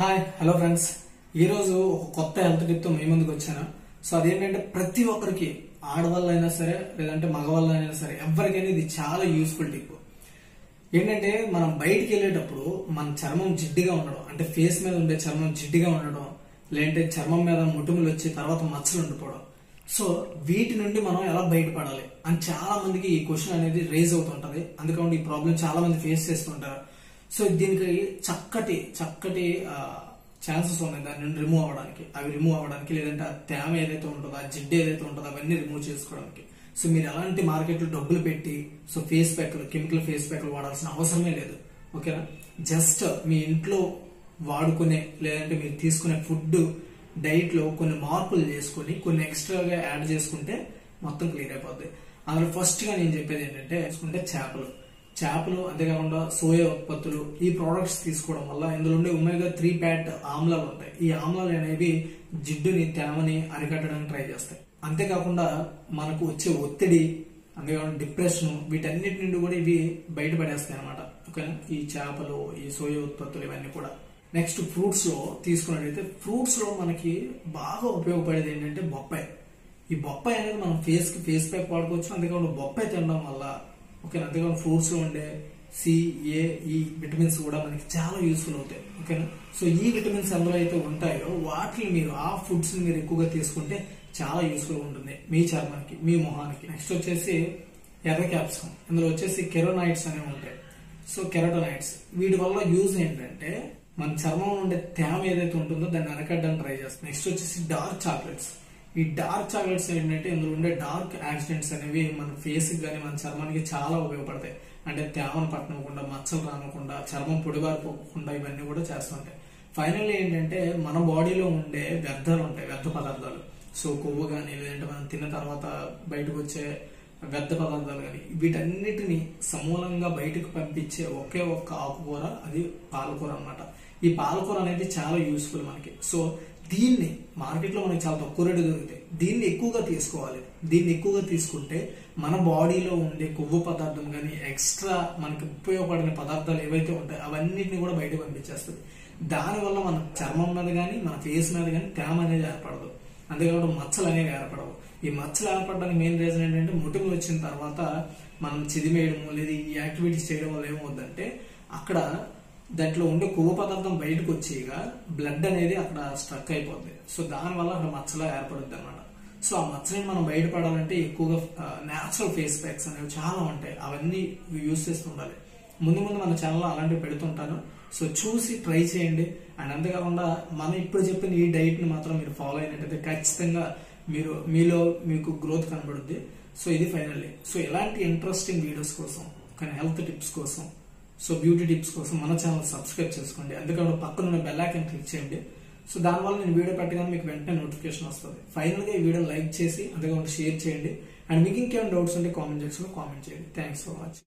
Hi hello friends, ఈ రోజు ఒక కొత్త హెల్త్ టిప్ తో మీ ముందుకు వచ్చాను. సో అదేంటంటే ప్రతి ఒక్కరికి, ఆడవాళ్ళైనా సరే లేదంటే మగవాళ్ళైనా సరే, ఎవరికైనా ఇది చాలా యూస్ఫుల్ టిప్. ఏంటంటే మనం బయటికి వెళ్ళేటప్పుడు మన చర్మం జిడ్డుగా ఉండడం, అంటే ఫేస్ మీద ఉండే చర్మం జిడ్డుగా ఉండడం, లేదంటే చర్మం మీద ముటుములు వచ్చి తర్వాత మచ్చలు ఉండిపోవడం. సో వీటి నుండి మనం ఎలా బయటపడాలి అని చాలా మందికి ఈ క్వశ్చన్ అనేది రేజ్ అవుతుంటది. అందుకని ఈ ప్రాబ్లం చాలా మంది ఫేస్ చేస్తుంటారు. సో దీనికి చక్కటి ఛాన్సెస్ ఉన్నాయి దాని నుండి రిమూవ్ అవ్వడానికి, లేదంటే ఆ తేమ ఏదైతే ఉంటుందో, ఆ జిడ్డు ఏదైతే ఉంటుందో అవన్నీ రిమూవ్ చేసుకోవడానికి. సో మీరు ఎలాంటి మార్కెట్లో డబ్బులు పెట్టి ఫేస్ ప్యాక్లు, కెమికల్ ఫేస్ ప్యాక్లు వాడాల్సిన అవసరమే లేదు. ఓకేనా? జస్ట్ మీ ఇంట్లో వాడుకునే లేదంటే మీరు తీసుకునే ఫుడ్ డైట్ లో కొన్ని మార్పులు చేసుకుని కొన్ని ఎక్స్ట్రాగా యాడ్ చేసుకుంటే మొత్తం క్లియర్ అయిపోద్ది. అందులో ఫస్ట్ గా నేను చెప్పేది ఏంటంటే చేపలు అంతేకాకుండా సోయా ఉత్పత్తులు, ఈ ప్రోడక్ట్స్ తీసుకోవడం వల్ల ఇందులో ఉండే ఒమేగా 3 ఫ్యాట్ ఆమ్లాలు ఉంటాయి. ఈ ఆమ్లాలు అనేవి జిడ్డుని, తేమని అరికట్టడానికి ట్రై చేస్తాయి. అంతేకాకుండా మనకు వచ్చే ఒత్తిడి, అంతేకాకుండా డిప్రెషన్, వీటన్నిటి నుండి కూడా ఇవి బయటపడేస్తాయి అన్నమాట. ఓకేనా? ఈ చేపలు, ఈ సోయా ఉత్పత్తులు ఇవన్నీ కూడా. నెక్స్ట్ ఫ్రూట్స్ లో తీసుకున్నట్టయితే, ఫ్రూట్స్ లో మనకి బాగా ఉపయోగపడేది ఏంటంటే బొప్పాయి. ఈ బొప్పాయి అనేది మనం ఫేస్ ప్యాక్ వాడుకోవచ్చు. అంతేకాకుండా బొప్పాయి తినడం వల్ల, ఓకేనా, అంతేకాకుండా ఫ్రూట్స్ లో ఉండే సి, ఏ, ఈ విటమిన్స్ కూడా మనకి చాలా యూస్ఫుల్ అవుతాయి. ఓకేనా? సో ఈ విటమిన్స్ అందులో అయితే ఉంటాయో వాటిని మీరు, ఆ ఫుడ్స్ ని మీరు ఎక్కువగా తీసుకుంటే చాలా యూస్ఫుల్ ఉంటుంది మీ చర్మానికి, మీ మొహానికి. నెక్స్ట్ వచ్చేసి ఎర్ర క్యాప్సికం. ఇందులో వచ్చేసి కెరోనాయిడ్స్ అనేవి ఉంటాయి. సో కెరటోనాయిడ్స్, వీటి వల్ల యూజ్ ఏంటంటే మన చర్మం ఉండే తేమ ఏదైతే ఉంటుందో దాన్ని అరకడ్డానికి ట్రై చేస్తుంది. నెక్స్ట్ వచ్చేసి డార్క్ చాక్లెట్స్. ఈ డార్క్ చాక్లెట్స్ ఏంటంటే ఇందులో ఉండే డార్క్ యాక్సిడెంట్స్ అనేవి మన ఫేస్ కి కానీ మన చర్మానికి చాలా ఉపయోగపడతాయి. అంటే తేమను పట్టనకుండా, మచ్చలు రానకుండా, చర్మం పొడిబారిపోకుండా ఇవన్నీ కూడా చేస్తుంటాయి. ఫైనల్లీ ఏంటంటే మన బాడీలో ఉండే వ్యర్థాలు ఉంటాయి, వ్యర్థ పదార్థాలు. సో కొవ్వు కానీ, లేదంటే మనం తిన్న తర్వాత బయటకు వచ్చే వ్యర్థ పదార్థాలు కానీ, వీటన్నిటిని సమూలంగా బయటకు పంపించే ఒకే ఒక్క ఆకుకూర, అది పాలకూర అన్నమాట. ఈ పాలకూర అనేది చాలా యూస్ఫుల్ మనకి. సో దీన్ని మార్కెట్ లో మనకి చాలా తక్కువ రేటు దొరుకుతాయి. దీన్ని ఎక్కువగా తీసుకోవాలి. దీన్ని ఎక్కువగా తీసుకుంటే మన బాడీలో ఉండే కొవ్వు పదార్థం కానీ, ఎక్స్ట్రా మనకి ఉపయోగపడిన పదార్థాలు ఏవైతే ఉంటాయో అవన్నిటిని కూడా బయట పంపించేస్తుంది. దానివల్ల మన చర్మం మీద కానీ, మన ఫేస్ మీద కానీ తేమ అనేది ఏర్పడదు. అంతేకాకుండా మచ్చలు అనేవి ఏర్పడవు. ఈ మచ్చలు ఏర్పడడానికి మెయిన్ రీజన్ ఏంటంటే ముటుములు వచ్చిన తర్వాత మనం చిదిమేయడం లేదా ఈ యాక్టివిటీస్ చేయడం వల్ల ఏమవుతుందంటే అక్కడ దాంట్లో ఉండే కొవ్వు పదార్థం బయటకు వచ్చేగా బ్లడ్ అనేది అక్కడ స్ట్రక్ అయిపోద్ది. సో దానివల్ల అక్కడ మచ్చలా ఏర్పడుద్ది అనమాట. సో ఆ మచ్చని మనం బయటపడాలంటే ఎక్కువగా న్యాచురల్ ఫేస్ ప్యాక్స్ అనేవి చాలా ఉంటాయి. అవన్నీ యూజ్ చేస్తూ ఉండాలి. ముందు మన ఛానల్లో అలాంటివి పెడుతుంటాను. సో చూసి ట్రై చేయండి. అండ్ అంతేకాకుండా మనం ఇప్పుడు చెప్పిన ఈ డైట్ ని మాత్రం మీరు ఫాలో అయినట్టయితే ఖచ్చితంగా మీకు గ్రోత్ కనబడుద్ది. సో ఇది ఫైనల్లీ. సో ఇలాంటి ఇంట్రెస్టింగ్ వీడియోస్ కోసం, కానీ హెల్త్ టిప్స్ కోసం, సో బ్యూటీ టిప్స్ కోసం మన ఛానల్ సబ్స్క్రైబ్ చేసుకోండి. అందుకని పక్కన ఉన్న బెల్ ఐకాన్ క్లిక్ చేయండి. సో దానివల్ల నేను వీడియో పెట్టగానే మీకు వెంటనే నోటిఫికేషన్ వస్తుంది. ఫైనల్ గా ఈ వీడియో లైక్ చేసి, అంతేకాకుండా షేర్ చేయండి. అండ్ మీకు ఇంకేమైనా డౌట్స్ ఉంటే కామెంట్ సెక్షన్ లో కామెంట్ చేయండి. Thanks for watching.